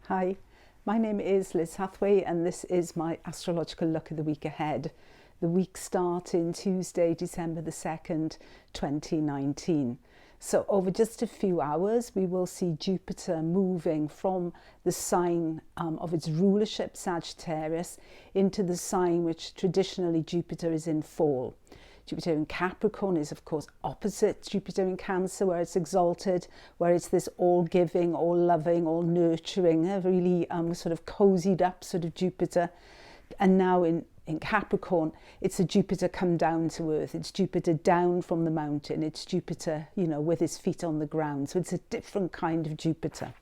Hi, my name is Liz Hathaway and this is my astrological look at the week ahead. The week starting Tuesday, December the 2nd, 2019. So over just a few hours, we will see Jupiter moving from the sign of its rulership, Sagittarius, into the sign which traditionally Jupiter is in fall. Jupiter in Capricorn is, of course, opposite Jupiter in Cancer, where it's exalted, where it's this all-giving, all-loving, all-nurturing, a really sort of cozied up sort of Jupiter. And now in Capricorn, it's a Jupiter come down to earth. It's Jupiter down from the mountain. It's Jupiter, with his feet on the ground. So it's a different kind of Jupiter.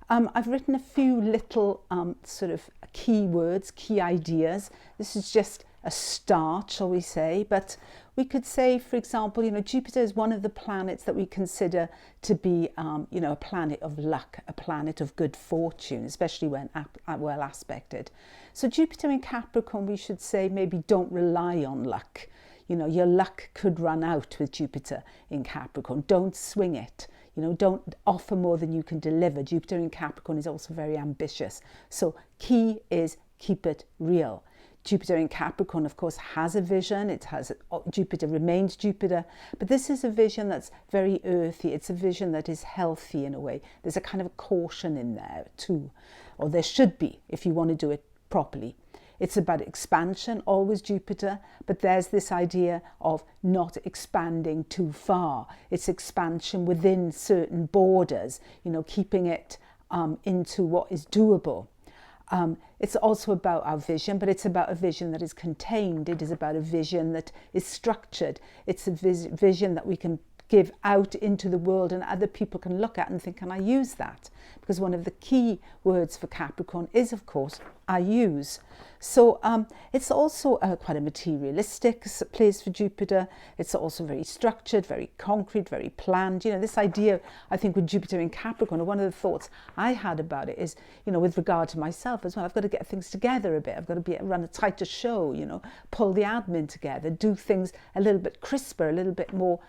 I've written a few little sort of key words, key ideas. This is just a start, shall we say, but we could say, for example, Jupiter is one of the planets that we consider to be, a planet of luck, a planet of good fortune, especially when well aspected. So Jupiter in Capricorn, we should say, maybe don't rely on luck. Your luck could run out with Jupiter in Capricorn. Don't swing it. Don't offer more than you can deliver. Jupiter in Capricorn is also very ambitious. So key is keep it real. Jupiter in Capricorn, of course, has a vision. Jupiter remains Jupiter, but this is a vision that's very earthy. It's a vision that is healthy in a way. There's a kind of a caution in there too, or there should be if you want to do it properly. It's about expansion, always Jupiter, but there's this idea of not expanding too far. It's expansion within certain borders, keeping it into what is doable. It's also about our vision, but it's about a vision that is contained. It is about a vision that is structured. It's a vision that we can give out into the world and other people can look at and think, can I use that? Because one of the key words for Capricorn is, of course, I use. So it's also quite a materialistic place for Jupiter. It's also very structured, very concrete, very planned. This idea, I think, with Jupiter in Capricorn, one of the thoughts I had about it is, with regard to myself as well, I've got to get things together a bit. I've got to run a tighter show, pull the admin together, do things a little bit crisper, a little bit more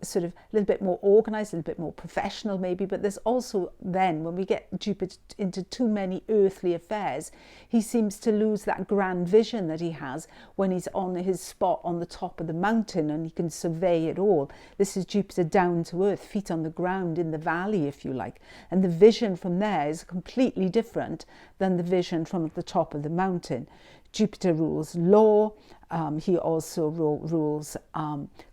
sort of a little bit more organized, a little bit more professional maybe. But there's also then, when we get Jupiter into too many earthly affairs, he seems to lose that grand vision that he has when he's on his spot on the top of the mountain and he can survey it all. This is Jupiter down to earth, feet on the ground in the valley, if you like. And the vision from there is completely different than the vision from the top of the mountain. Jupiter rules law. He also rules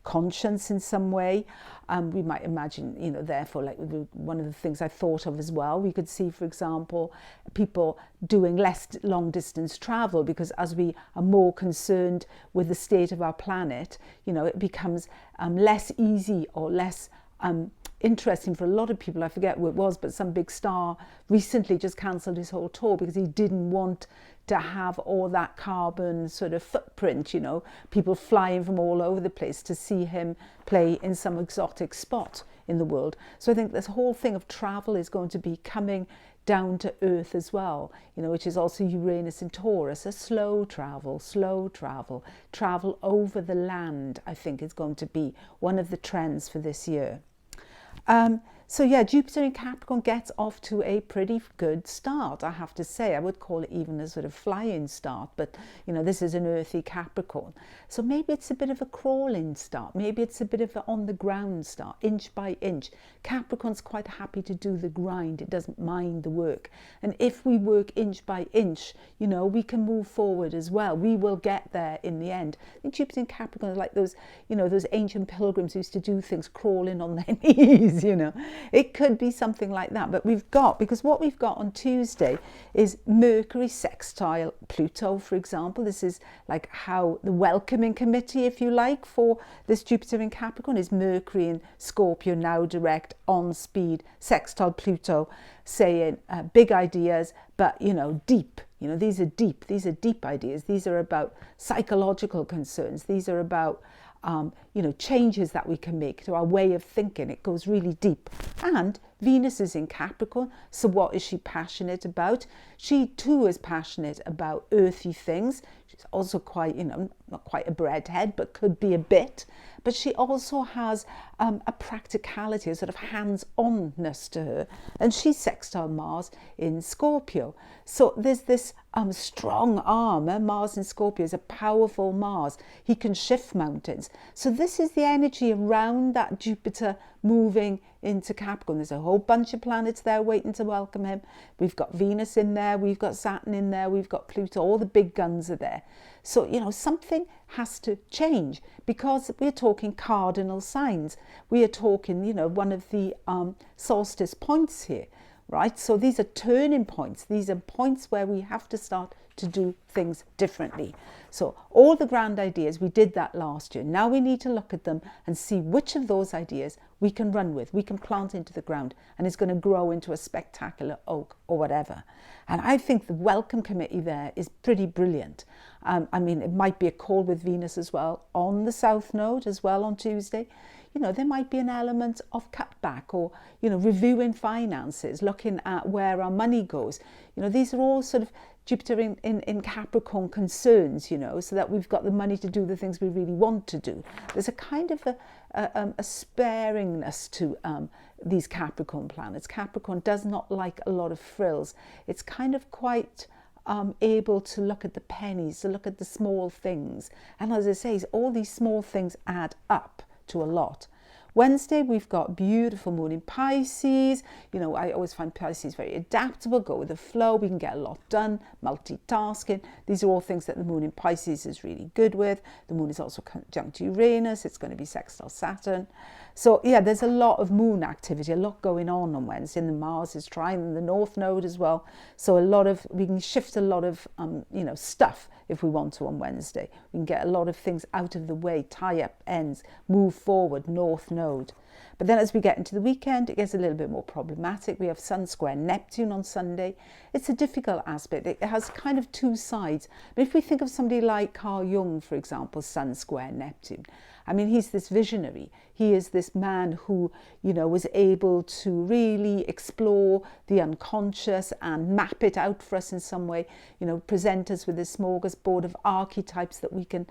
conscience in some way. We might imagine, therefore, like one of the things I thought of as well, we could see, for example, people doing less long distance travel, because as we are more concerned with the state of our planet, it becomes less easy or less interesting for a lot of people. I forget who it was, but some big star recently just cancelled his whole tour because he didn't want to have all that carbon sort of footprint, people flying from all over the place to see him play in some exotic spot in the world. So I think this whole thing of travel is going to be coming down to earth as well, which is also Uranus in Taurus, a slow travel over the land, I think is going to be one of the trends for this year. So yeah, Jupiter in Capricorn gets off to a pretty good start, I have to say. I would call it even a sort of flying start, but this is an earthy Capricorn. So maybe it's a bit of a crawling start. Maybe it's a bit of an on the ground start, inch by inch. Capricorn's quite happy to do the grind. It doesn't mind the work. And if we work inch by inch, we can move forward as well. We will get there in the end. I think Jupiter in Capricorn is like those, those ancient pilgrims who used to do things crawling on their knees, It could be something like that, but because what we've got on Tuesday is Mercury sextile Pluto, for example. This is like how the welcoming committee, if you like, for this Jupiter in Capricorn is Mercury in Scorpio, now direct, on speed, sextile Pluto, saying big ideas, but deep. These are deep ideas. These are about psychological concerns. These are about changes that we can make to our way of thinking. It goes really deep. And Venus is in Capricorn, so what is she passionate about? She too is passionate about earthy things. She's also quite, not quite a breadhead, but could be a bit. But she also has a practicality, a sort of hands-onness to her. And she's sextile Mars in Scorpio. So there's this strong arm. Mars in Scorpio is a powerful Mars. He can shift mountains. So this is the energy around that Jupiter moving into Capricorn. There's a whole bunch of planets there waiting to welcome him. We've got Venus in there, we've got Saturn in there, we've got Pluto, all the big guns are there. So, something has to change because we're talking cardinal signs. We are talking, one of the solstice points here, right? So these are turning points. These are points where we have to start to do things differently. So all the grand ideas, we did that last year. Now we need to look at them and see which of those ideas we can run with, we can plant into the ground, and it's going to grow into a spectacular oak or whatever. And I think the welcome committee there is pretty brilliant. It might be a call with Venus as well on the South Node as well on Tuesday. There might be an element of cutback or, reviewing finances, looking at where our money goes. These are all sort of Jupiter in Capricorn concerns, so that we've got the money to do the things we really want to do. There's a kind of a sparingness to these Capricorn planets. Capricorn does not like a lot of frills. It's kind of quite able to look at the pennies, to look at the small things. And as I say, all these small things add up to a lot. Wednesday, we've got beautiful moon in Pisces. I always find Pisces very adaptable, go with the flow. We can get a lot done, multitasking. These are all things that the moon in Pisces is really good with. The moon is also conjunct Uranus. It's going to be sextile Saturn. So yeah, there's a lot of moon activity, a lot going on Wednesday. And the Mars is trying the North Node as well. So we can shift a lot of, stuff if we want to on Wednesday. We can get a lot of things out of the way, tie up ends, move forward, North Node. But then as we get into the weekend, it gets a little bit more problematic. We have Sun square Neptune on Sunday. It's a difficult aspect. It has kind of two sides. But if we think of somebody like Carl Jung, for example, Sun square Neptune, he's this visionary. He is this man who, was able to really explore the unconscious and map it out for us in some way, present us with this smorgasbord of archetypes that we can,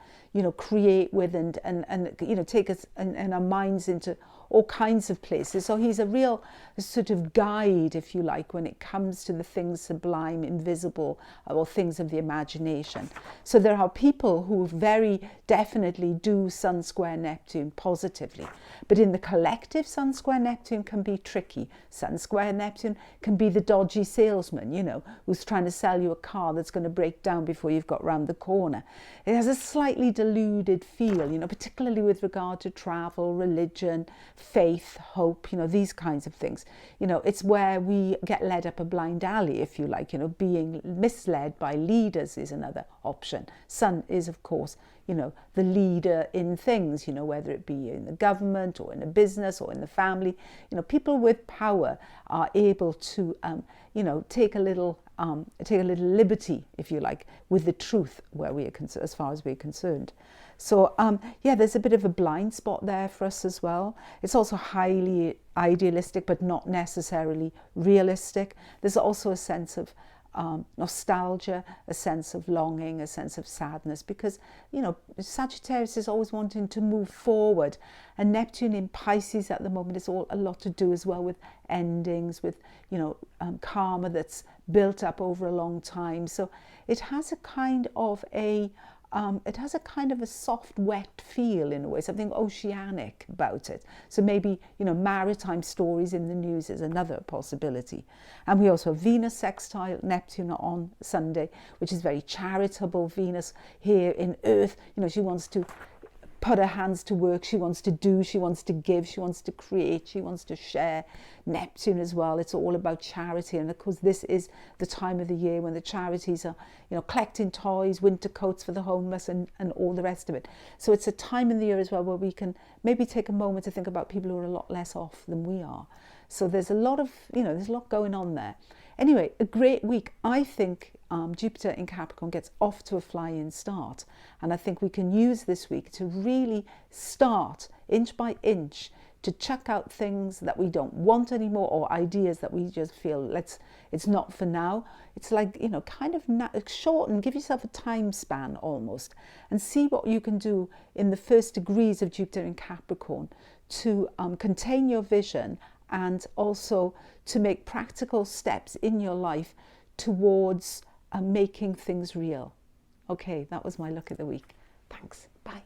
create with and take us and our minds into all kinds of places. So he's a real sort of guide, if you like, when it comes to the things sublime, invisible, or things of the imagination. So there are people who very definitely do Sun square Neptune positively. But in the collective, Sun square Neptune can be tricky. Sun square Neptune can be the dodgy salesman, who's trying to sell you a car that's going to break down before you've got round the corner. It has a slightly deluded feel, particularly with regard to travel, religion, faith, hope, these kinds of things. It's where we get led up a blind alley, if you like, being misled by leaders is another option. Sun is, of course, the leader in things, whether it be in the government or in a business or in the family. People with power are able to, take a little liberty, if you like, with the truth where we are concerned, as far as we're concerned. So, there's a bit of a blind spot there for us as well. It's also highly idealistic, but not necessarily realistic. There's also a sense of nostalgia, a sense of longing, a sense of sadness, because Sagittarius is always wanting to move forward, and Neptune in Pisces at the moment is a lot to do as well with endings, with karma that's built up over a long time. So it has a kind of a soft, wet feel in a way, something oceanic about it. So maybe, maritime stories in the news is another possibility. And we also have Venus sextile Neptune on Sunday, which is very charitable. Venus here in Earth, she wants to put her hands to work, she wants to do, she wants to give, she wants to create, she wants to share. Neptune as well, it's all about charity, and of course this is the time of the year when the charities are collecting toys, winter coats for the homeless and all the rest of it. So it's a time in the year as well where we can maybe take a moment to think about people who are a lot less off than we are. So there's a lot of there's a lot going on there. Anyway, a great week. I think Jupiter in Capricorn gets off to a flying start, and I think we can use this week to really start inch by inch to chuck out things that we don't want anymore, or ideas that we just feel it's not for now. It's like, you know, kind of shorten, give yourself a time span almost, and see what you can do in the first degrees of Jupiter in Capricorn to contain your vision, and also to make practical steps in your life towards making things real. Okay, that was my look at the week. Thanks. Bye.